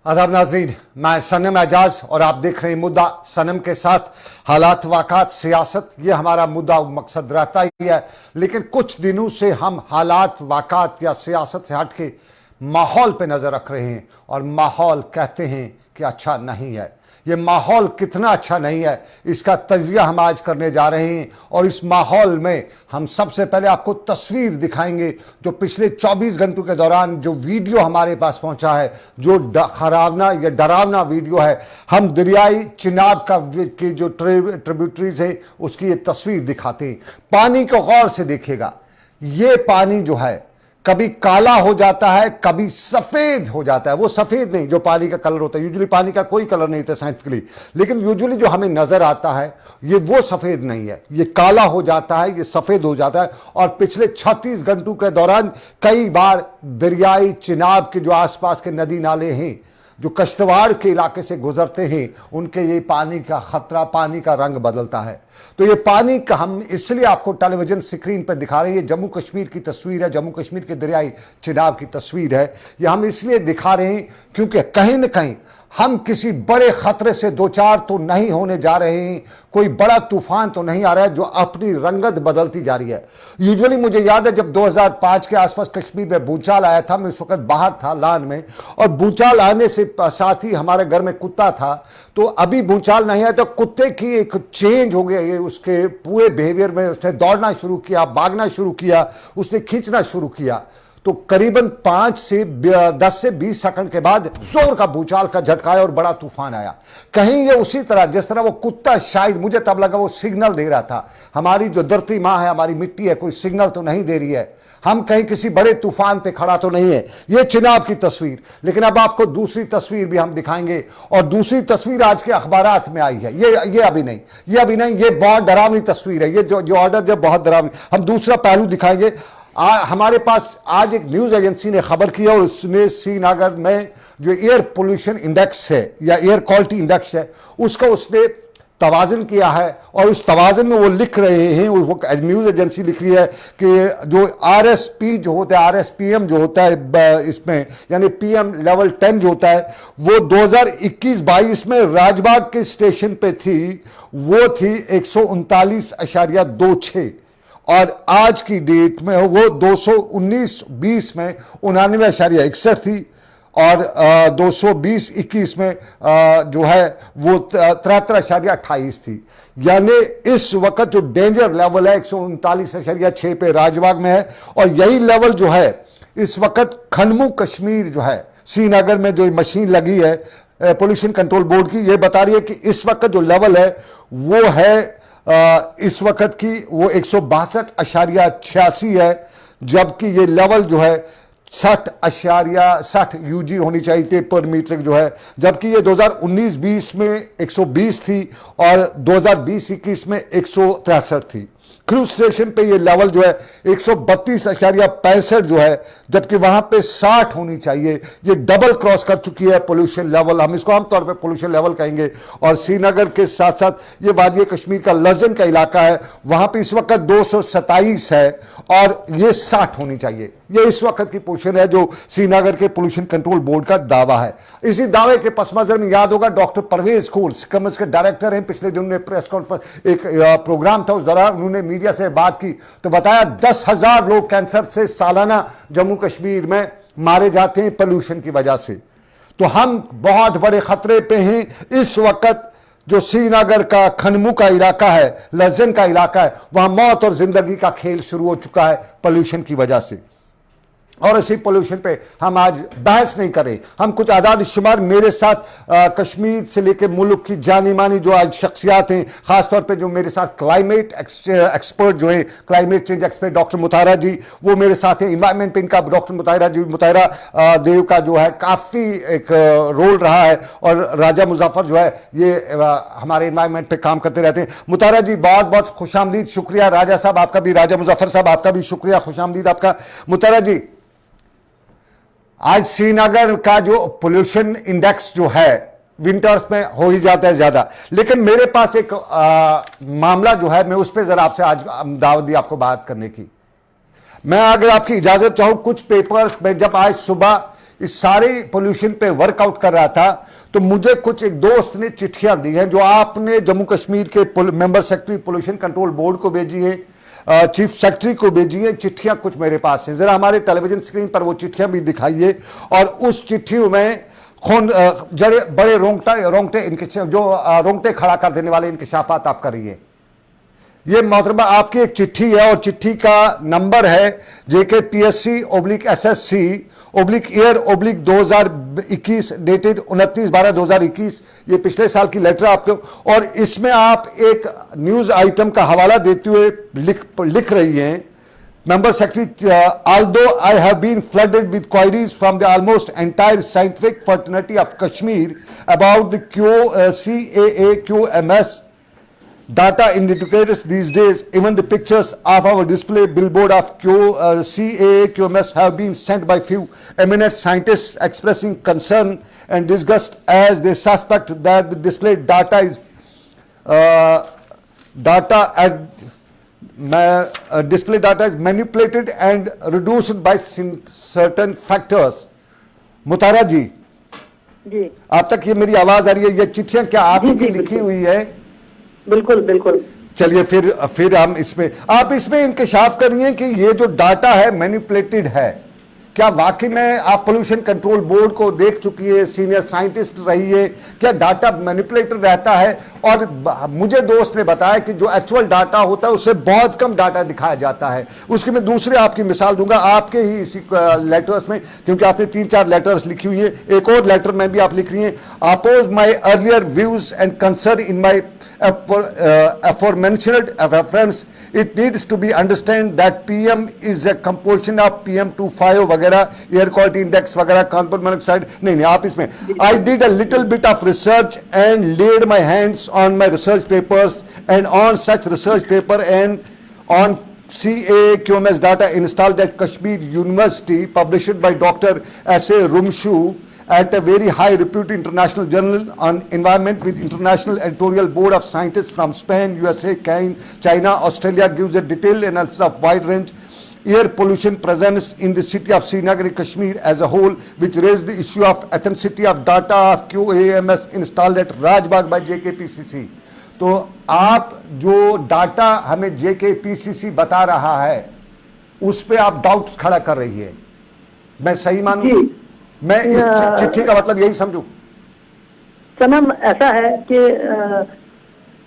आदाब नाजरीन, मैं सनम एजाज और आप देख रहे हैं मुद्दा। सनम के साथ हालात वाक़ात सियासत, ये हमारा मुद्दा मकसद रहता ही है। लेकिन कुछ दिनों से हम हालात वाक़ात या सियासत से हट के माहौल पे नज़र रख रहे हैं और माहौल कहते हैं कि अच्छा नहीं है। ये माहौल कितना अच्छा नहीं है, इसका तजिया हम आज करने जा रहे हैं। और इस माहौल में हम सबसे पहले आपको तस्वीर दिखाएंगे जो पिछले 24 घंटों के दौरान जो वीडियो हमारे पास पहुंचा है, जो खरावना या डरावना वीडियो है। हम दरियाई चिनाब की जो ट्रिब्यूटरीज है उसकी ये तस्वीर दिखाते हैं। पानी को गौर से देखिएगा, ये पानी जो है कभी काला हो जाता है, कभी सफेद हो जाता है। वो सफेद नहीं जो पानी का कलर होता है, यूजुअली पानी का कोई कलर नहीं होता साइंटिफिकली, लेकिन यूजुअली जो हमें नजर आता है ये वो सफेद नहीं है, ये काला हो जाता है, ये सफेद हो जाता है। और पिछले 36 घंटों के दौरान कई बार दरियाई चिनाब के जो आसपास के नदी नाले हैं जो कश्तवाड़ के इलाके से गुजरते हैं, उनके ये पानी का खतरा, पानी का रंग बदलता है। तो ये पानी का हम इसलिए आपको टेलीविजन स्क्रीन पर दिखा रहे हैं। ये जम्मू कश्मीर की तस्वीर है, जम्मू कश्मीर के दरियाई चिनाब की तस्वीर है। ये हम इसलिए दिखा रहे हैं क्योंकि कहीं ना कहीं हम किसी बड़े खतरे से दो चार तो नहीं होने जा रहे हैं, कोई बड़ा तूफान तो नहीं आ रहा है जो अपनी रंगत बदलती जा रही है। यूजुअली मुझे याद है जब 2005 के आसपास कश्मीर में भूचाल आया था, मैं उस वक्त बाहर था लान में, और भूचाल आने से साथ ही हमारे घर में कुत्ता था। तो अभी भूचाल नहीं आया तो कुत्ते की एक चेंज हो गई उसके पूरे बिहेवियर में। उसने दौड़ना शुरू किया, भागना शुरू किया, उसने खींचना शुरू किया। तो करीबन 10 से 20 सेकंड के बाद जोर का भूचाल का झटका आया और बड़ा तूफान आया। कहीं ये उसी तरह जिस तरह वो कुत्ता, शायद मुझे तब लगा वो सिग्नल दे रहा था, हमारी जो धरती माँ है, हमारी मिट्टी है, कोई सिग्नल तो नहीं दे रही है, हम कहीं किसी बड़े तूफान पे खड़ा तो नहीं है। ये चिनाब की तस्वीर। लेकिन अब आपको दूसरी तस्वीर भी हम दिखाएंगे, और दूसरी तस्वीर आज के अखबारात में आई है। ये अभी नहीं, ये बहुत डरावनी तस्वीर है। ये जो ऑर्डर जो बहुत डरावनी। हम दूसरा पहलू दिखाएंगे। हमारे पास आज एक न्यूज एजेंसी ने खबर की है, और उसने श्रीनगर में जो एयर पोल्यूशन इंडेक्स है या एयर क्वालिटी इंडेक्स है उसका उसने तवाज़ुन किया है। और उस तवाज़ुन में वो लिख रहे हैं, वो न्यूज एजेंसी लिख रही है कि जो आरएसपी जो होता है, आरएसपीएम जो होता है इसमें, यानी पीएम लेवल 10 जो होता है, वो 2021-22 में राजबाग के स्टेशन पे थी, वो थी 139.26, और आज की डेट में वो 219-20 में 99.61 थी, और 220-21 में जो है वो 73.28 थी। यानी इस वक्त जो डेंजर लेवल है 139.6 पे राजबाग में है। और यही लेवल जो है इस वक्त खनमू कश्मीर जो है, श्रीनगर में जो मशीन लगी है पोल्यूशन कंट्रोल बोर्ड की, ये बता रही है कि इस वक्त जो लेवल है वो है इस वक्त की वो 162.86 है, जबकि ये लेवल जो है 60.60 यूजी होनी चाहिए पर मीटर जो है, जबकि ये 2019-20 में 120 थी और 2020-21 में 163 थी। क्रूज स्टेशन पे ये लेवल जो है 132.65 जो है, जबकि वहां पे 60 होनी चाहिए। ये डबल क्रॉस कर चुकी है पोल्यूशन लेवल, हम इसको आमतौर पे पोल्यूशन लेवल कहेंगे। और श्रीनगर के साथ साथ ये वादी कश्मीर का लजन का इलाका है, वहां पे इस वक्त 227 है और ये 60 होनी चाहिए। ये इस वक्त की पोजीशन है जो श्रीनगर के पोल्यूशन कंट्रोल बोर्ड का दावा है। इसी दावे के पस मंजर में याद होगा डॉक्टर परवेज खोल सिकम्स के डायरेक्टर हैं, पिछले दिनों में प्रेस कॉन्फ्रेंस एक प्रोग्राम था, उस दौरान उन्होंने मीडिया से बात की तो बताया 10,000 लोग कैंसर से सालाना जम्मू कश्मीर में मारे जाते हैं पोल्यूशन की वजह से। तो हम बहुत बड़े खतरे पे हैं इस वक्त। जो श्रीनगर का खनमू का इलाका है, लजन का इलाका है, वहां मौत और जिंदगी का खेल शुरू हो चुका है पोल्यूशन की वजह से। और इसी पोल्यूशन पे हम आज बहस नहीं करें, हम कुछ आदाद शुमार मेरे साथ कश्मीर से लेकर मुल्क की जानी मानी जो आज शख्सियात हैं, खासतौर पे जो मेरे साथ क्लाइमेट एक्सपर्ट जो है, क्लाइमेट चेंज एक्सपर्ट डॉक्टर मुताहिरा जी, वो मेरे साथ हैं। इन्वायरमेंट पे इनका डॉक्टर मुताहिरा देव का जो है काफ़ी एक रोल रहा है, और राजा मुजफ्फर जो है ये हमारे इन्वायरमेंट पे काम करते रहते हैं। मुताहिरा जी बहुत बहुत खुशामदीद, शुक्रिया। राजा साहब आपका भी, राजा मुजफ्फर साहब आपका भी शुक्रिया, खुशामदीद आपका। मुताहिरा जी, आज श्रीनगर का जो पोल्यूशन इंडेक्स जो है विंटर्स में हो ही जाता है ज्यादा, लेकिन मेरे पास एक मामला जो है, मैं उस पर जरा आपसे आज दावत दी आपको बात करने की। मैं अगर आपकी इजाजत चाहूं, कुछ पेपर्स में जब आज सुबह इस सारे पोल्यूशन पे वर्कआउट कर रहा था, तो मुझे कुछ एक दोस्त ने चिट्ठियां दी हैं जो आपने जम्मू कश्मीर के member secretary pollution control board को भेजी है, चीफ सेक्रेटरी को भेजी है। चिट्ठियां कुछ मेरे पास हैं, जरा हमारे टेलीविजन स्क्रीन पर वो चिट्ठियां भी दिखाइए। और उस चिट्ठियों में खून जड़े बड़े रोंगटे इनके जो रोंगटे खड़ा कर देने वाले इंकशाफात आप करिए। ये मोहतरमा आपकी एक चिट्ठी है और चिट्ठी का नंबर है JKPSC/SSC/ईयर/2021 डेटेड 29/12/2021। ये पिछले साल की लेटर आपको, और इसमें आप एक न्यूज आइटम का हवाला देते हुए लिख रही हैं, Member Secretary, although I have been flooded with queries from the almost entire scientific fraternity of Kashmir about the CAA-QMS data indicators these days, even the pictures of our display billboard of CAA-QMS have been sent by few eminent scientists expressing concern and disgust as they suspect that the displayed data is display data is manipulated and reduced by certain factors। मुतारा जी, आप तक ये मेरी आवाज आ रही है? ये चिट्ठियां क्या आपकी लिखी हुई है? बिल्कुल बिल्कुल। चलिए फिर हम इसमें, आप इसमें इंकशाफ करिए कि ये जो डाटा है मैनिपुलेटेड है। क्या वाकई में आप पोल्यूशन कंट्रोल बोर्ड को देख चुकी है, सीनियर साइंटिस्ट रही है, क्या डाटा मैनिपुलेटेड रहता है? और मुझे दोस्त ने बताया कि जो एक्चुअल डाटा होता है उससे बहुत कम डाटा दिखाया जाता है। उसकी मैं दूसरे आपकी मिसाल दूंगा आपके ही इसी लेटर्स में, क्योंकि आपने 3-4 लेटर्स लिखी हुई है। एक और लेटर में भी आप लिख रही हैं, oppose my earlier views and concern in my aforementioned reference, it needs to be understand that PM is a composition of PM2.5 वगैरह, एयर क्वालिटी इंडेक्स वगैरह, कार्बन मोनोऑक्साइड। नहीं, आप इसमें I did a little bit of research and laid my hands on my research papers, and on such research paper and on CAA-QMS data installed at Kashmir University, published by Dr. S.A. Rumshu at a very high reputed international journal on environment with international editorial board of scientists from Spain, USA, China, Australia, gives a detailed analysis of wide range air pollution presence in the city of Srinagar, Kashmir as a whole, which raised the issue of authenticity of data of QAMS installed at Rajbagh by JKPCC। तो आप जो data हमें JKPCC बता रहा है उस पे आप डाउट्स खड़ा कर रही है, मैं सही मानूं? मैं इस चिट्ठी का मतलब यही समझूं? सनम, ऐसा है कि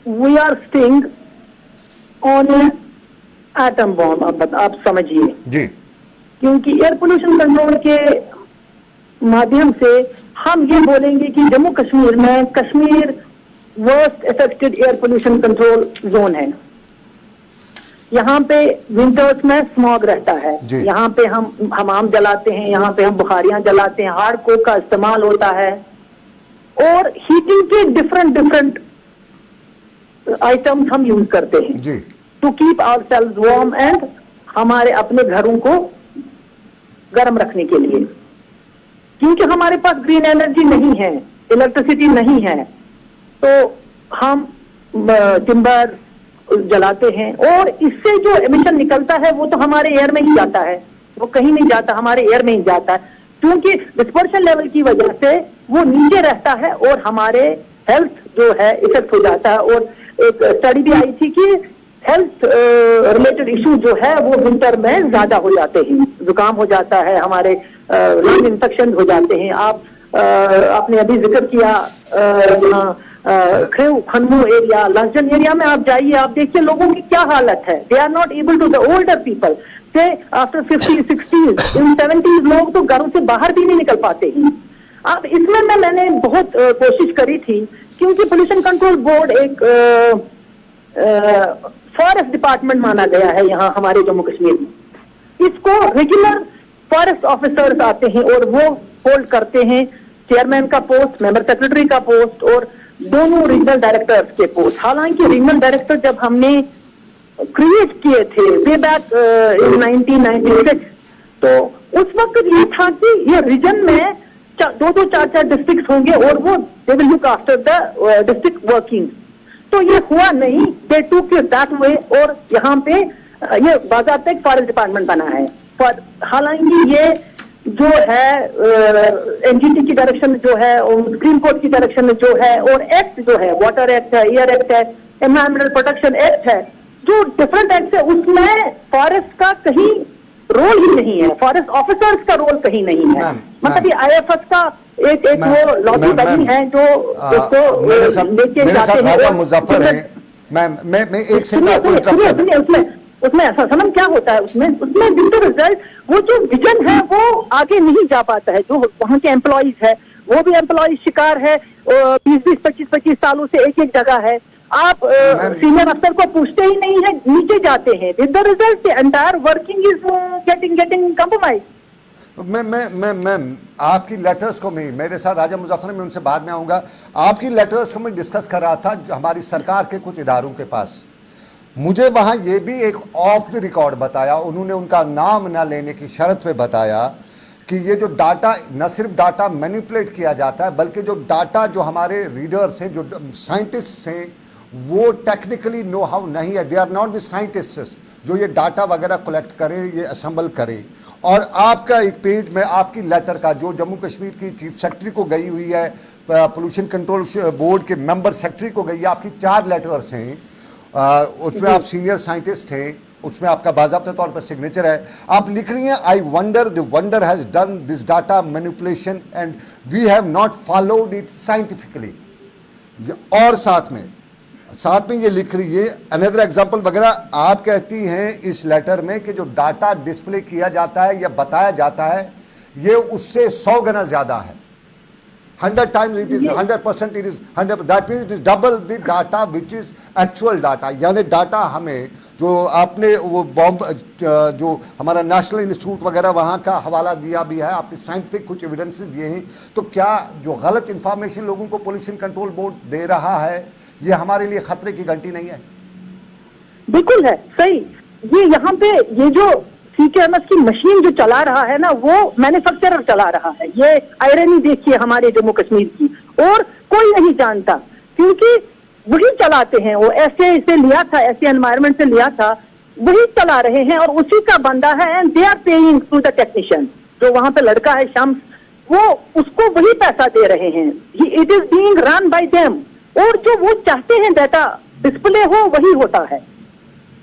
we are sitting on atom bomb, आप समझिए जी। क्योंकि एयर पोल्यूशन कंट्रोल के माध्यम से हम ये बोलेंगे कि जम्मू कश्मीर में Kashmir worst affected air pollution control zone है। यहाँ पे विंटर्स में स्मॉग रहता है, यहाँ पे हम हमाम जलाते हैं, यहाँ पे हम बुखारियां जलाते हैं, हार्ड कोक का इस्तेमाल होता है, और हीटिंग के डिफरेंट आइटम्स हम यूज करते हैं to keep ourselves warm and हमारे अपने घरों को गर्म रखने के लिए। क्योंकि हमारे पास ग्रीन एनर्जी नहीं है, इलेक्ट्रिसिटी नहीं है, तो हम टिम्बर जलाते हैं, और इससे जो एमिशन निकलता है वो तो हमारे एयर में ही जाता है, वो कहीं नहीं जाता, हमारे एयर में ही जाता है। क्योंकि डिस्पर्शन लेवल की वजह से वो नीचे रहता है और हमारे हेल्थ जो है इफेक्ट हो जाता है। और एक स्टडी भी आई थी कि हेल्थ रिलेटेड इशू जो है वो विंटर में ज्यादा हो जाते हैं, जुकाम हो जाता है, हमारे लंग इन्फेक्शन हो जाते हैं। आपने अभी जिक्र किया खनमू एरिया, लंचन एरिया में आप जाइए, आप देखिए लोगों की क्या हालत है। They are not able to, the older people say after 50, 60s, in 70s लोग तो घरों से बाहर भी नहीं निकल पाते हैं। अब इसमें मैंने बहुत कोशिश करी थी, क्योंकि पोल्यूशन कंट्रोल बोर्ड एक फॉरेस्ट डिपार्टमेंट माना गया है यहाँ हमारे जम्मू कश्मीर में। इसको रेगुलर फॉरेस्ट ऑफिसर्स आते हैं और वो होल्ड करते हैं चेयरमैन का पोस्ट, मेंबर सेक्रेटरी का पोस्ट और दोनों रीजनल डायरेक्टर्स के पोस्ट। हालांकि रीजनल डायरेक्टर जब हमने क्रिएट किए थे वे बैक इन 1996, तो उस वक्त ये था कि ये रीजन में 2-2, 4-4 डिस्ट्रिक्ट होंगे और वो they will look after the district working. तो ये हुआ नहीं, दे टूक इट दैट वे, और यहाँ पे ये बाज़ाब्ता एक फॉरेस्ट डिपार्टमेंट बना है। हालांकि ये जो है एनजीटी की डायरेक्शन में जो है, सुप्रीम कोर्ट की डायरेक्शन में जो है, और एक्ट जो है, वाटर एक्ट है, एयर एक्ट है, एनवायरमेंटल प्रोटेक्शन एक्ट है, जो डिफरेंट एक्ट है, उसमें फॉरेस्ट का कहीं रोल ही नहीं है, फॉरेस्ट ऑफिसर्स का रोल कहीं नहीं है। मतलब ये आईएफएस का एक वो लॉबी बनी है जो उसको लेके जाते हैं। राजा मुजफ्फर है, मैं एक सेकंड, उसमें ऐसा सनम क्या होता है, उसमें विद रिजल्ट वो जो विजन है वो आगे नहीं जा पाता है। जो वहाँ के एम्प्लॉइज है वो भी एम्प्लॉइज शिकार है, 20-20, 25-25 सालों से एक जगह है। आप सीनियर अफसर को पूछते ही नहीं है, नीचे जाते हैं, with the result the entire working is getting compromise. मैं आपकी लेटर्स को मैं, मेरे साथ राजा मुजफ्फर में उनसे बाद में आऊंगा, आपकी लेटर्स को मैं डिस्कस कर रहा था हमारी सरकार के कुछ इदारों के पास। मुझे वहां ये भी एक ऑफ द रिकॉर्ड बताया, उन्होंने उनका नाम ना लेने की शर्त पे बताया कि ये जो डाटा, न सिर्फ डाटा मैनिपुलेट किया जाता है, बल्कि जो डाटा जो हमारे रीडर्स हैं, जो साइंटिस्ट हैं, वो टेक्निकली नो हाउ नहीं है, they are not the scientist जो ये डाटा वगैरह कलेक्ट करें, ये असेंबल करें। और आपका एक पेज में आपकी लेटर का जो जम्मू कश्मीर की चीफ सेक्रेटरी को गई हुई है, पोल्यूशन कंट्रोल बोर्ड के मेंबर सेक्रेटरी को गई है, आपकी 4 लेटर्स हैं, उसमें आप सीनियर साइंटिस्ट हैं, उसमें आपका बाज़ाब्ता तौर पर सिग्नेचर है। आप लिख रही हैं, I wonder the wonder has done this data manipulation and we have not followed it scientifically. और साथ में ये लिख रही है, अनदर एग्जाम्पल वगैरह आप कहती हैं इस लेटर में कि जो डाटा डिस्प्ले किया जाता है या बताया जाता है, ये उससे 100 गुना ज्यादा है। 100 times it is 100%, it is 100, that means it is double the data which is actual data। यानी डाटा हमें जो आपने वो बॉम्ब जो हमारा नेशनल इंस्टीट्यूट वगैरह वहाँ का हवाला दिया भी है, आपने साइंटिफिक कुछ एविडेंसेस दिए हैं, तो क्या जो गलत इंफॉर्मेशन लोगों को पोल्यूशन कंट्रोल बोर्ड दे रहा है, ये हमारे लिए खतरे की घंटी नहीं है? बिल्कुल है, सही। ये यहाँ पे ये जो सीकेएमएस की मशीन जो चला रहा है ना, वो मैन्युफैक्चरर चला रहा है। ये आयरनी देखिए हमारे जम्मू कश्मीर की, और कोई नहीं जानता, क्योंकि वही चलाते हैं। वो ऐसे लिया था, ऐसे एनवायरमेंट से लिया था, वही चला रहे हैं, और उसी का बंदा है, and they are paying to the technician. जो वहां पे लड़का है शम्स, वो उसको वही पैसा दे रहे हैं। It is being run by them, और जो वो चाहते हैं डाटा डिस्प्ले हो वही होता है।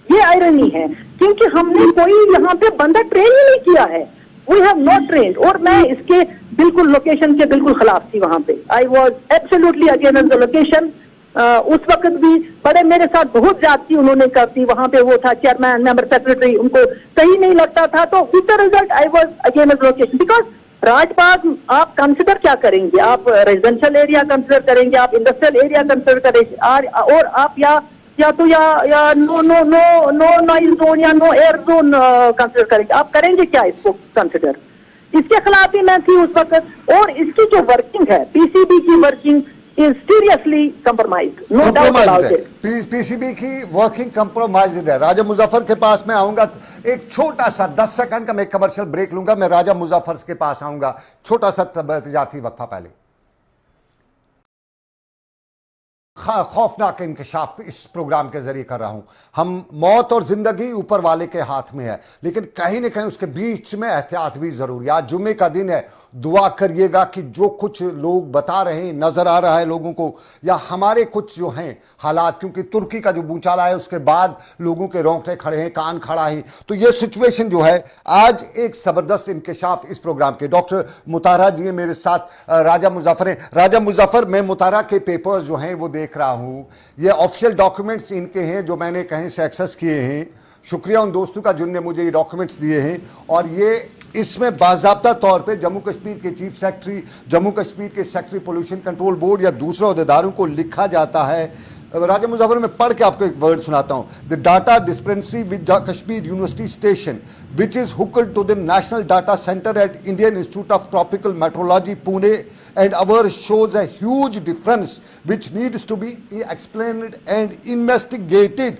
ये आयरनी है, क्योंकि हमने कोई यहाँ पे बंदा ट्रेन ही नहीं किया है। We have not trained. और मैं इसके बिल्कुल लोकेशन के बिल्कुल खिलाफ थी वहां पे। I was absolutely against the location. उस वक्त भी बड़े मेरे साथ बहुत ज्यादती उन्होंने कर दी। वहां पे वो था चेयरमैन, मेंबर सेक्रेटरी, उनको सही नहीं लगता था, तो with the result I was against location. Because Rajbagh आप कंसिडर क्या करेंगे? आप रेजिडेंशियल एरिया कंसिडर करेंगे, आप इंडस्ट्रियल एरिया कंसिडर करेंगे, और आप या नो नॉइज जोन या नो एयर जोन कंसिडर करेंगे। आप करेंगे क्या इसको कंसिडर? इसके खिलाफ ही मैं थी उस वक्त। और इसकी जो वर्किंग है, पीसीबी की working is seriously compromised, no doubt about it. PCB की वर्किंग कंप्रोमाइज्ड है। राजा मुजफ्फर के पास मैं आऊंगा, एक छोटा सा 10 सेकंड का मैं कमर्शियल ब्रेक लूंगा, मैं राजा मुजफ्फर के पास आऊंगा, छोटा सा तजारती वक्फा पहले। खौफनाक इंकशाफ इस प्रोग्राम के जरिए कर रहा हूं। हम मौत और जिंदगी ऊपर वाले के हाथ में है, लेकिन कहीं ना कहीं उसके बीच में एहतियात भी जरूरी है। आज जुम्मे का दिन है, दुआ करिएगा कि जो कुछ लोग बता रहे हैं, नजर आ रहा है लोगों को, या हमारे कुछ जो हैं हालात, क्योंकि तुर्की का जो भूचाल आया उसके बाद लोगों के रोंगटे खड़े हैं, कान खड़ा है, तो ये सिचुएशन जो है, आज एक जबरदस्त इंकशाफ इस प्रोग्राम के। डॉक्टर मुतारा जी हैं मेरे साथ, राजा मुजफ्फर हैं। राजा मुजफ्फर, मैं मुतारा के पेपर्स जो हैं वो देख रहा हूं, ये ऑफिशियल डॉक्यूमेंट्स इनके हैं जो मैंने कहीं से एक्सेस किए हैं। शुक्रिया उन दोस्तों का जिनने मुझे ये डॉक्यूमेंट्स दिए हैं। और ये इसमें बाज़ाब्ता तौर पे जम्मू कश्मीर के चीफ सेक्रेटरी, जम्मू कश्मीर के सेक्रेटरी पोल्यूशन कंट्रोल बोर्ड या दूसरे अहदेदारों को लिखा जाता है। राजा मुजफ्फर, में पढ़ के आपको एक वर्ड सुनाता हूं। The data dispensary with Kashmir university station which is hooked to the national data centre at Indian institute of tropical meteorology Pune and our shows a huge difference which needs to be explained and investigated।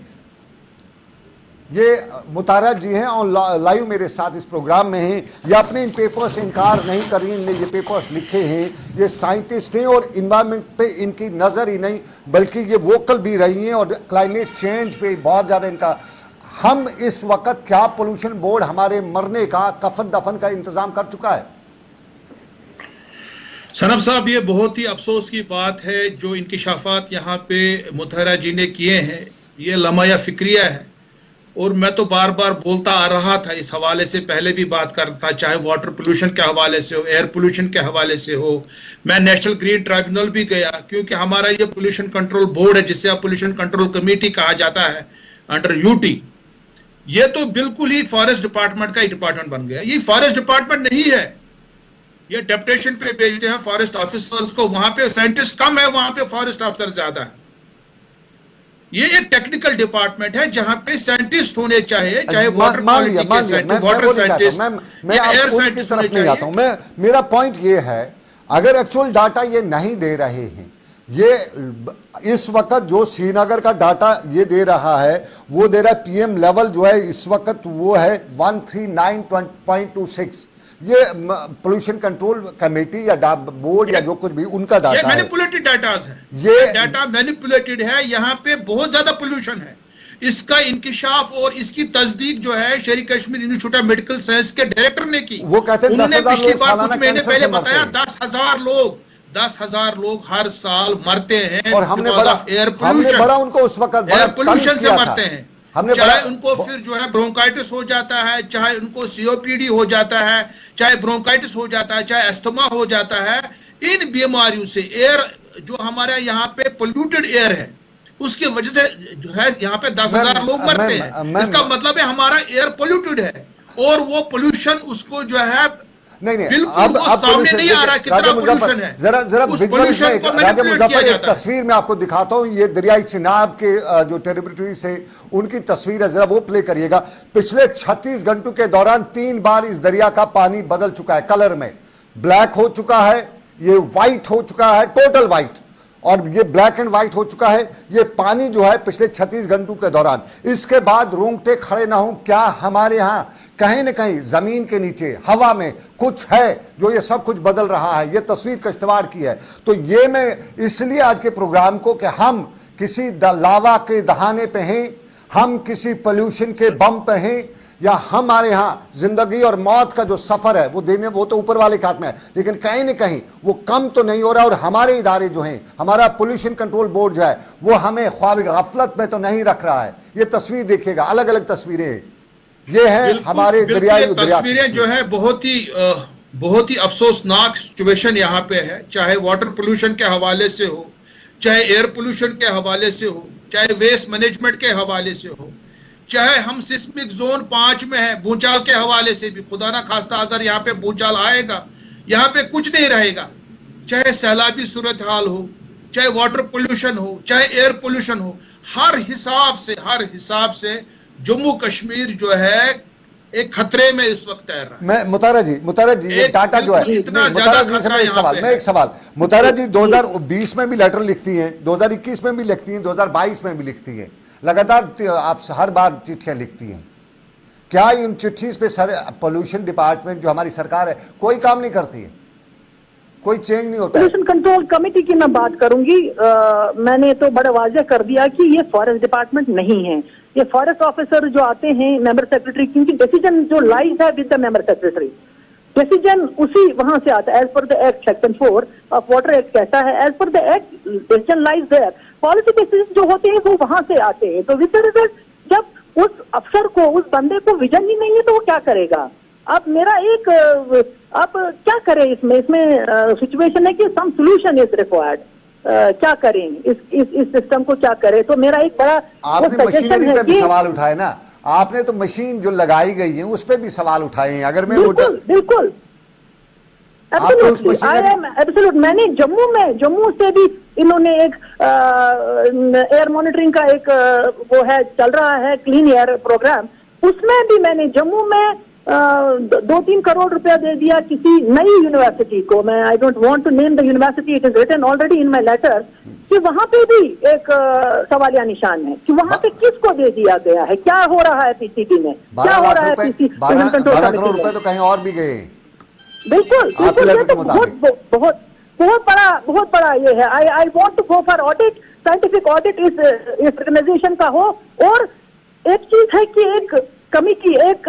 ये मुतारा जी हैं और live मेरे साथ इस programme में हैं। ये अपने इन पेपर्स से इनकार नहीं कर रही, इनने ये पेपर्स लिखे हैं, ये साइंटिस्ट हैं और इन्वायरमेंट पे इनकी नज़र ही नहीं बल्कि ये वोकल भी रही हैं और क्लाइमेट चेंज पे बहुत ज़्यादा इनका हम इस वक्त क्या पोल्यूशन बोर्ड हमारे मरने का, कफन दफन का इंतजाम कर चुका है? सनब साहब, ये बहुत ही अफसोस की बात है जो इंकिशाफात यहाँ पे मुतहरा जी ने किए हैं। ये लम्हा फिक्रिया है और मैं तो बार बार बोलता आ रहा था इस हवाले से, पहले भी बात करता, चाहे वाटर पोल्यूशन के हवाले से हो, एयर पोल्यूशन के हवाले से हो। मैं नेशनल ग्रीन ट्राइब्यूनल भी गया, क्योंकि हमारा ये पोल्यूशन कंट्रोल बोर्ड है जिसे अब पोल्यूशन कंट्रोल कमेटी कहा जाता है अंडर यूटी, ये तो बिल्कुल ही फॉरेस्ट डिपार्टमेंट का ही डिपार्टमेंट बन गया। ये फॉरेस्ट डिपार्टमेंट नहीं है, ये डेप्यूटेशन पे भेजते हैं फॉरेस्ट ऑफिसर्स को, वहां पे साइंटिस्ट कम है, वहां पे फॉरेस्ट ऑफिसर ज्यादा है। ये एक टेक्निकल डिपार्टमेंट है जहां पे साइंटिस्ट होने चाहिए, चाहे वाटर क्वालिटी के साइंटिस्ट, वाटर साइंटिस्ट, मैं एयर साइंटिस्ट नहीं जाता हूं। मैं, मेरा पॉइंट ये है, अगर एक्चुअल डाटा ये नहीं दे रहे हैं, ये इस वक्त जो श्रीनगर का डाटा ये दे रहा है, वो दे रहा है पीएम लेवल जो है इस वक्त वो है 139.26। ये पोल्यूशन कंट्रोल कमेटी या बोर्ड या जो कुछ भी उनका डाटा है, मैनिपुलेटेड डाटास है, ये डाटा मैनिपुलेटेड है। यहाँ पे बहुत ज्यादा पोल्यूशन है। इसका इंकिशाफ और इसकी तस्दीक जो है शेरी Kashmir institute of medical science के डायरेक्टर ने की। वो कहते हैं उन्होंने पिछली बार कुछ महीने पहले बताया 10,000 लोग हर साल मरते हैं और हमने बड़ा उनको उस वक्त एयर पोल्यूशन से मरते हैं। हमने चाहे उनको फिर जो है ब्रोंकाइटिस हो जाता है, चाहे उनको सीओपीडी हो जाता है, चाहे ब्रोंकाइटिस हो जाता है, चाहे अस्थमा हो जाता है। इन बीमारियों से एयर जो हमारे यहाँ पे पोल्यूटेड एयर है उसकी वजह से जो है यहाँ पे 10,000 लोग मरते हैं। इसका मतलब है हमारा एयर पोल्यूटेड है और वो पोल्यूशन उसको जो है नहीं अब सामने नहीं आ रहा कितना पोल्यूशन है। जरा पोल्यूशन को राजा मुजफ्फर एक तस्वीर में आपको दिखाता हूं, ये दरियाई चिनाब के जो टेरिटरी से उनकी तस्वीर है, जरा वो प्ले करिएगा। पिछले 36 घंटों के दौरान 3 बार इस दरिया का पानी बदल चुका है, कलर में ब्लैक हो चुका है, ये व्हाइट हो चुका है, टोटल व्हाइट, और ये ब्लैक एंड व्हाइट हो चुका है ये पानी जो है पिछले 36 घंटों के दौरान। इसके बाद रोंगटे खड़े ना हो, क्या हमारे यहाँ कहीं न कहीं जमीन के नीचे हवा में कुछ है जो ये सब कुछ बदल रहा है? ये तस्वीर कश्तवाड़ की है। तो ये मैं इसलिए आज के प्रोग्राम को कि हम किसी लावा के दहाने पे हैं, हम किसी पोल्यूशन के बम पे हैं, या हमारे यहाँ जिंदगी और मौत का जो सफर है वो देने, वो तो ऊपर वाले के हाथ में है, लेकिन कहीं ना कहीं वो कम तो नहीं हो रहा। और हमारे इदारे जो हैं, हमारा पोल्यूशन कंट्रोल बोर्ड जो है, वो हमें ख्वाब गफलत में तो नहीं रख रहा है। ये तस्वीर देखिएगा, अलग अलग तस्वीरें, ये है हमारे दरियाई तस्वीरें जो है बहुत ही अफसोसनाक सिचुएशन यहाँ पे है। चाहे वाटर पोल्यूशन के हवाले से हो, चाहे एयर पोल्यूशन के हवाले से हो, चाहे वेस्ट मैनेजमेंट के हवाले से हो, चाहे हम सिस्मिक जोन 5 में है, भूचाल के हवाले से भी, खुदा ना खास्ता अगर यहाँ पे भूचाल आएगा यहाँ पे कुछ नहीं रहेगा। चाहे सैलाबी सूरत हाल हो, चाहे वाटर पोल्यूशन हो, चाहे एयर पोल्यूशन हो, हर हिसाब से जम्मू कश्मीर जो है एक खतरे में इस वक्त तैर रहा है। मैं मुतारा जी ये डाटा जो है, एक सवाल मुतारा जी 2020 में भी लेटर लिखती हैं, 2021 में भी लिखती हैं, 2022 में भी लिखती हैं, लगातार आप हर बार चिट्ठियां लिखती हैं। क्या इन चिट्ठी पे सर पोल्यूशन डिपार्टमेंट जो हमारी सरकार है कोई काम नहीं करती है, कोई चेंज नहीं होता? पोल्यूशन कंट्रोल कमेटी की मैं बात करूंगी। मैंने तो बड़ा वाज़ेह कर दिया कि ये फॉरेस्ट डिपार्टमेंट नहीं है, ये फॉरेस्ट ऑफिसर जो आते हैं, मेंबर सेक्रेटरी, क्योंकि डिसीजन जो लाइज है with the member secretary, decision उसी वहां से आता है। As per the act section 4 of water act कहता है, as per the act decision lies there, policy decision जो होते हैं वो वहां से आते हैं। तो विद द रिजल्ट, जब उस अफसर को, उस बंदे को विजन ही नहीं है तो वो क्या करेगा? अब मेरा एक, अब क्या करें इसमें सिचुएशन है कि सम सोल्यूशन इज रिक्वायर्ड। क्या करें इस सिस्टम को, क्या करें? तो मेरा एक बड़ा आपने मशीनरी पे भी सवाल उठाए ना, आपने तो मशीन जो लगाई गई है उस पे भी सवाल उठाए हैं। अगर मैं बिल्कुल एब्सोल्यूट, मैंने जम्मू से भी इन्होंने एक एयर मॉनिटरिंग का एक वो है, चल रहा है क्लीन एयर प्रोग्राम, उसमें भी मैंने जम्मू में 2-3 करोड़ रुपया दे दिया किसी नई यूनिवर्सिटी को। मैं I don't want to name the university, it is written already in my letter, कि वहां पे भी एक सवालिया निशान है कि वहां पे किसको दे दिया गया है, क्या हो रहा है पीसीबी में, क्या हो रहा है पीसी 12 करोड़ रुपए तो कहीं और भी गए। बिल्कुल ये तो बहुत बड़ा ये है। I want to go for audit, scientific audit इस ऑर्गेनाइजेशन का हो, और एक चीज है कि एक कमिटी, एक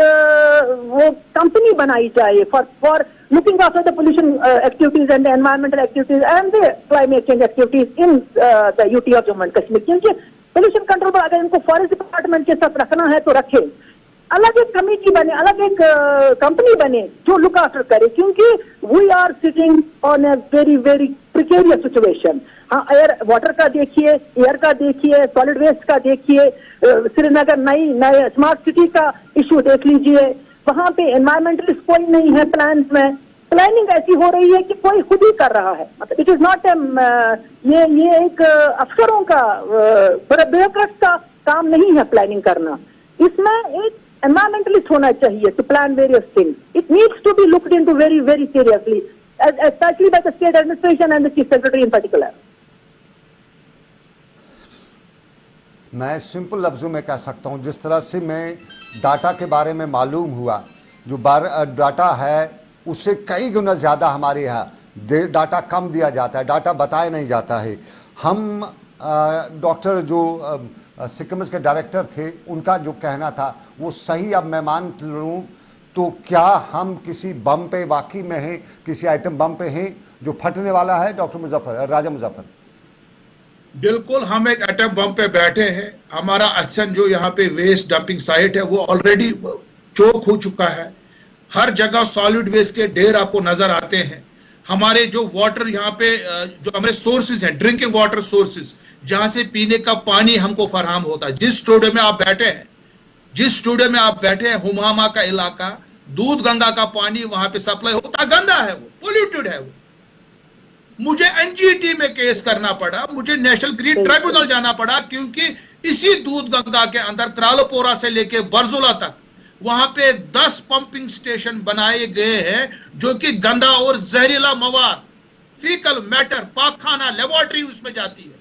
वो कंपनी बनाई जाए for looking after the pollution activities and the environmental activities and the climate change activities in the UT of Jammu and Kashmir. क्योंकि पोल्यूशन कंट्रोल अगर इनको फॉरेस्ट डिपार्टमेंट के साथ रखना है तो रखे, अलग एक कमेटी बने, अलग एक कंपनी बने जो लुक आफ्टर करे, क्योंकि we are sitting on a very very precarious situation. हाँ, एयर वाटर का देखिए, एयर का देखिए, सॉलिड वेस्ट का देखिए, श्रीनगर नए स्मार्ट सिटी का इश्यू देख लीजिए. वहां पे एनवायरमेंटलिस्ट कोई नहीं है प्लान में. प्लानिंग ऐसी हो रही है कि कोई खुद ही कर रहा है. मतलब इट इज नॉट ये एक अफसरों का, ब्यूरोक्रेट्स का काम नहीं है प्लानिंग करना. इसमें एक एनवायरमेंटलिस्ट होना चाहिए to plan various things. It needs to be looked into very very seriously, especially by the state administration and the chief secretary in particular. मैं सिंपल लफ्ज़ों में कह सकता हूँ, जिस तरह से मैं डाटा के बारे में मालूम हुआ, जो डाटा है उससे कई गुना ज़्यादा हमारे यहाँ डाटा कम दिया जाता है, डाटा बताया नहीं जाता है. हम डॉक्टर जो सिक्किम्स के डायरेक्टर थे, उनका जो कहना था वो सही अब मैं मान लूँ तो क्या हम किसी बम पे वाकई में हैं, किसी आइटम बम पे हैं जो फटने वाला है? डॉक्टर मुजफ्फर, राजा मुजफ्फर. बिल्कुल, हम एक एटम बम पे बैठे हैं. हमारा अक्सन जो यहाँ पे वेस्ट डंपिंग साइट है वो ऑलरेडी चोक हो चुका है. हर जगह सॉलिड वेस्ट के ढेर आपको नजर आते हैं. हमारे जो वाटर यहाँ पे जो हमारे सोर्सेज हैं, ड्रिंकिंग वाटर सोर्सेज, जहां से पीने का पानी हमको फराहम होता है. जिस स्टूडियो में आप बैठे हैं, हुमामा का इलाका, दूध गंगा का पानी वहां पे सप्लाई होता, गंदा है वो, पोल्यूटेड है वो. मुझे एनजीटी में केस करना पड़ा, मुझे नेशनल ग्रीन ट्राइब्यूनल जाना पड़ा, क्योंकि इसी दूध गंगा के अंदर त्रालोपोरा से लेके बरजुला तक वहां पे 10 पंपिंग स्टेशन बनाए गए हैं जो कि गंदा और जहरीला मवाद, फीकल मैटर, पाखखाना, लेबोरेटरी उसमें जाती है,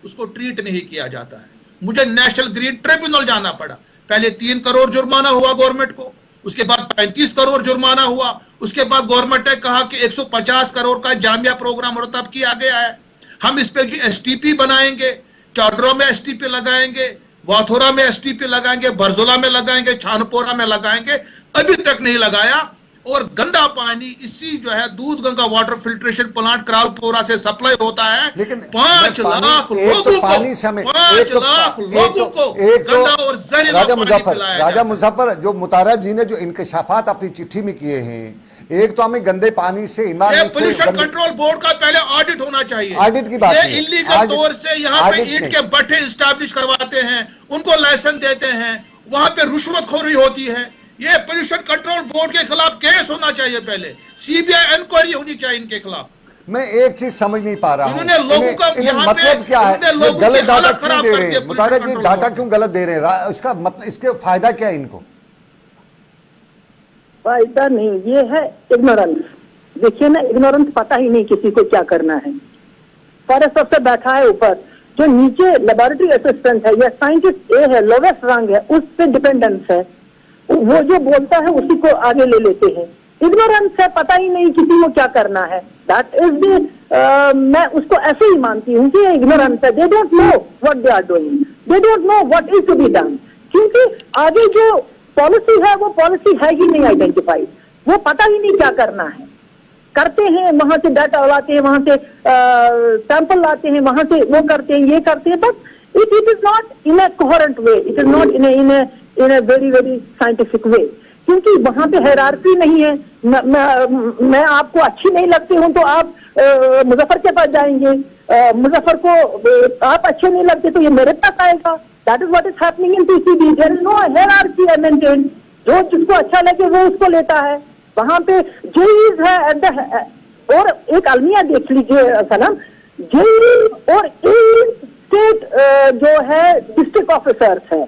उसको ट्रीट नहीं किया जाता है. मुझे नेशनल ग्रीन ट्रिब्यूनल जाना पड़ा. पहले 3 करोड़ जुर्माना हुआ गवर्नमेंट को, उसके बाद 35 करोड़ जुर्माना हुआ. उसके बाद गवर्नमेंट ने कहा कि 150 करोड़ का जामिया प्रोग्राम मुरतब किया गया है, हम इस पे एसटीपी बनाएंगे, चौडरों में एसटीपी लगाएंगे, वाथोरा में एसटीपी लगाएंगे, बरजुला में लगाएंगे, छानपोरा में लगाएंगे. अभी तक नहीं लगाया. और गंदा पानी इसी जो है दूध Ganga water filtration plant Karalpora से सप्लाई होता है. लेकिन 5 लाख लोगों को गंदा और जहरीला पानी पिलाया. राजा मुजफ्फर, जो मुतारा जी ने जो इंकशाफात अपनी चिट्ठी में किए हैं, एक तो हमें गंदे पानी से, पोल्यूशन कंट्रोल बोर्ड का पहले ऑडिट होना चाहिए. ऑडिट की बात है. इलीगल तौर से यहाँ पे ईंट के भट्ठे स्टैब्लिश करवाते हैं, उनको लाइसेंस देते हैं, वहां पे रिश्वतखोरी होती है. ये पोल्यूशन कंट्रोल बोर्ड के खिलाफ केस होना चाहिए, पहले सीबीआई इंक्वायरी होनी चाहिए इनके खिलाफ. मैं एक चीज समझ नहीं पा रहा हूं, इन्होंने लोगों का मतलब क्या है, गलत डाटा क्यों दे रहे हैं? मुतारा जी, डाटा क्यों गलत दे रहे हैं? इसका मतलब, इसके फायदा क्या है इनको? फायदा नहीं, ये है इग्नोरेंस. देखिए ना, इग्नोरेंस, पता ही नहीं किसी को क्या करना है. फॉरेस्ट अफसर बैठा है ऊपर, जो नीचे लेबोरेटरी असिस्टेंट है या साइंटिस्ट ए है, लोवेस्ट रैंक है, उस पे डिपेंडेंस है. वो जो बोलता है उसी को आगे ले लेते हैं. इग्नोरेंस है, पता ही नहीं किसी को क्या करना है. दैट इज द, मैं उसको ऐसे ही मानती हूँ कि इग्नोरेंस है. They don't know what they are doing, they don't know what is to be done. क्योंकि आगे जो पॉलिसी है वो पॉलिसी है ही नहीं आइडेंटिफाइड. वो पता ही नहीं क्या करना है. करते हैं, वहां से डाटा लाते हैं, वहां से सैंपल लाते हैं, वहां से वो करते हैं, ये करते हैं, but it is not in A coherent way, it is not in A very very scientific way. क्योंकि वहां पे हायरार्की नहीं है. मैं आपको अच्छी नहीं लगती हूं तो आप मुजफ्फर के पास जाएंगे, मुजफ्फर को आप अच्छे नहीं लगते तो ये मेरे पास आएगा. That is what is happening in PCB. There is no hierarchy maintain. जो जिसको अच्छा लगे वो उसको लेता है. वहां पे जेईज है एट द, और एक अलमिया देख लीजिए सनम, जेई और स्टेट जो है डिस्ट्रिक्ट ऑफिसर्स है,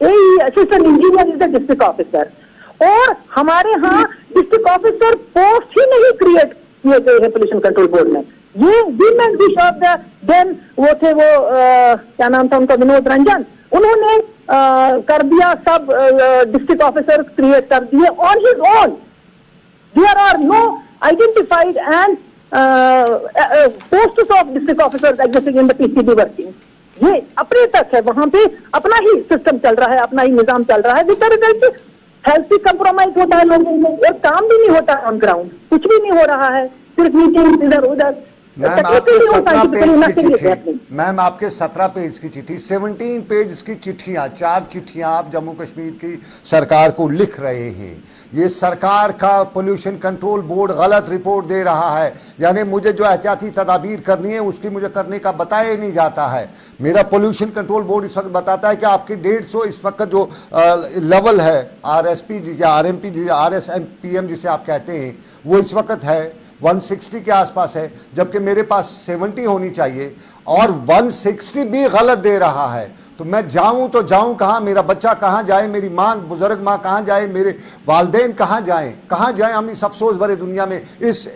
assistant engineer is the district officer. और हमारे यहाँ डिस्ट्रिक्ट ऑफिसर पोस्ट ही नहीं क्रिएट किए गए हैं पोल्यूशन कंट्रोल बोर्ड में. ये वीमेन बिशप देन वो थे, वो क्या नाम था उनका, विनोद रंजन, उन्होंने कर दिया, सब डिस्ट्रिक्ट ऑफिसर क्रिएट कर दिए on his own. There are no identified and posts of district officers existing in the PCB working. ये अपने तक है, वहां पे अपना ही सिस्टम चल रहा है, अपना ही निजाम चल रहा है, विद द रिजल्ट हेल्थ भी कंप्रोमाइज होता है लोगों में और काम भी नहीं होता ऑन ग्राउंड, कुछ भी नहीं हो रहा है, सिर्फ मीटिंग इधर उधर। मैम आपके 17 पेज की चिट्ठी, मैम आपके 17 पेज की चिट्ठी, 17 पेज की चिट्ठियां, 4 चिट्ठियां आप जम्मू कश्मीर की सरकार को लिख रहे हैं। ये सरकार का पोल्यूशन कंट्रोल बोर्ड गलत रिपोर्ट दे रहा है, यानी मुझे जो एहतियाती तदाबीर करनी है उसकी मुझे करने का बताया ही नहीं जाता है। मेरा पोल्यूशन कंट्रोल बोर्ड इस वक्त बताता है कि आपकी 150 इस वक्त जो लेवल है RSP या RMP RSPM जिसे आप कहते हैं, वो इस वक्त है 160 के आसपास है, जबकि मेरे पास 70 होनी चाहिए और 160 भी गलत दे रहा है। तो मैं जाऊं तो जाऊं कहां, मेरा बच्चा कहां जाए, मेरी मां बुजुर्ग मां कहां जाए, मेरे वालदेन कहां जाएं हम इस अफसोस भरे दुनिया में, इस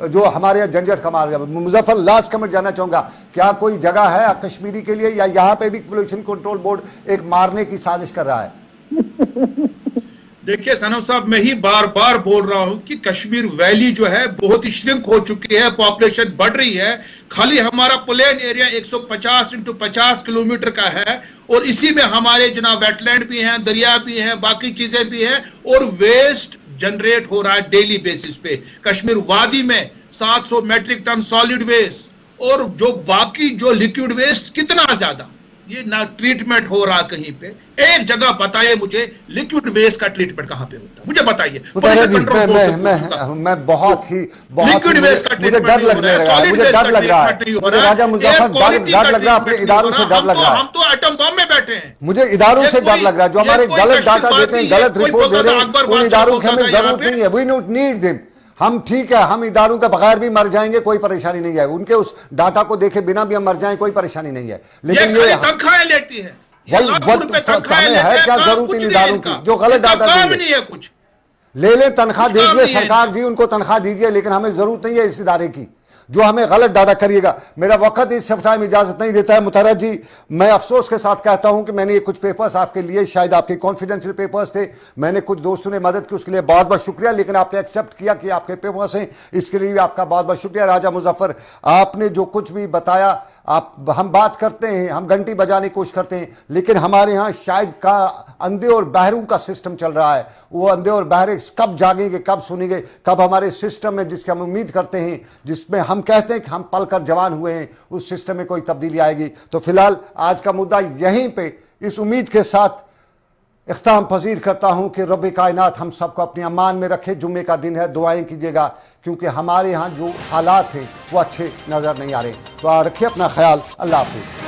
जो हमारे यहाँ झंझट कमा रहा है। मुजफ्फर, लास्ट कमेंट जानना चाहूंगा, क्या कोई जगह है कश्मीरी के लिए या यहाँ पे भी पोल्यूशन कंट्रोल बोर्ड एक मारने की साजिश कर रहा है? देखिए सनम साहब, मैं ही बार बार बोल रहा हूं कि कश्मीर वैली जो है बहुत ही श्रिंक हो चुकी है, पॉपुलेशन बढ़ रही है। खाली हमारा प्लेन एरिया 150 × 50 किलोमीटर का है और इसी में हमारे जनाब वेटलैंड भी हैं, दरिया भी हैं, बाकी चीजें भी हैं और वेस्ट जनरेट हो रहा है डेली बेसिस पे। कश्मीर वादी में 700 मेट्रिक टन सॉलिड वेस्ट और जो बाकी जो लिक्विड वेस्ट कितना ज्यादा, ये ना ट्रीटमेंट हो रहा कहीं पे। एक जगह बताइए मुझे लिक्विड वेस्ट का ट्रीटमेंट कहां पे होता है, मुझे बताइए। मैं बहुत ही लिक्विड वेस्ट का मुझे डर लगने लगा, मुझे डर लग रहा है राजा मुजफ्फर, डर लग रहा है, अपने इदारों से डर लग रहा है। हम तो एटम बम में बैठे हैं, मुझे इदारों से डर लग रहा है जो हमारे गलत डाटा देते हैं, गलत रिपोर्ट दे रहे हैं। उन इदारों की हमें जरूरत नहीं है, वी डोंट नीड देम। हम ठीक है, हम इदारों के बगैर भी मर जाएंगे, कोई परेशानी नहीं है, उनके उस डाटा को देखे बिना भी हम मर जाएं, कोई परेशानी नहीं है। लेकिन ये तनख्वाहें लेती है, है क्या जरूरत इन इदारों की जो गलत डाटा नहीं है, कुछ ले ले, तनख्वाह दीजिए सरकार जी, उनको तनख्वाह दीजिए, लेकिन हमें जरूरत नहीं है इस इदारे की जो हमें गलत डाटा करिएगा। मेरा वक्त इस टाइम इजाजत नहीं देता है मुतहरा जी, मैं अफसोस के साथ कहता हूं कि मैंने ये कुछ पेपर्स आपके लिए, शायद आपके कॉन्फिडेंशियल पेपर्स थे, मैंने कुछ दोस्तों ने मदद की, उसके लिए बहुत बहुत शुक्रिया, लेकिन आपने एक्सेप्ट किया कि आपके पेपर्स हैं, इसके लिए भी आपका बहुत बहुत शुक्रिया। राजा मुजफ्फर, आपने जो कुछ भी बताया, हम बात करते हैं, हम घंटी बजाने की कोशिश करते हैं, लेकिन हमारे यहाँ शायद का अंधे और बहरों का सिस्टम चल रहा है। वो अंधे और बहरे कब जागेंगे, कब सुनेंगे, कब हमारे सिस्टम में जिसकी हम उम्मीद करते हैं, जिसमें हम कहते हैं कि हम पलकर जवान हुए हैं, उस सिस्टम में कोई तब्दीली आएगी। तो फिलहाल आज का मुद्दा यहीं पे इस उम्मीद के साथ इख्ताम पजीर करता हूं कि रब कायनात हम सबको अपने अमान में रखे। जुम्मे का दिन है, दुआएं कीजिएगा, क्योंकि हमारे यहाँ जो हालात हैं वो अच्छे नज़र नहीं आ रहे। तो रखिए अपना ख्याल, अल्लाह हाफिज़।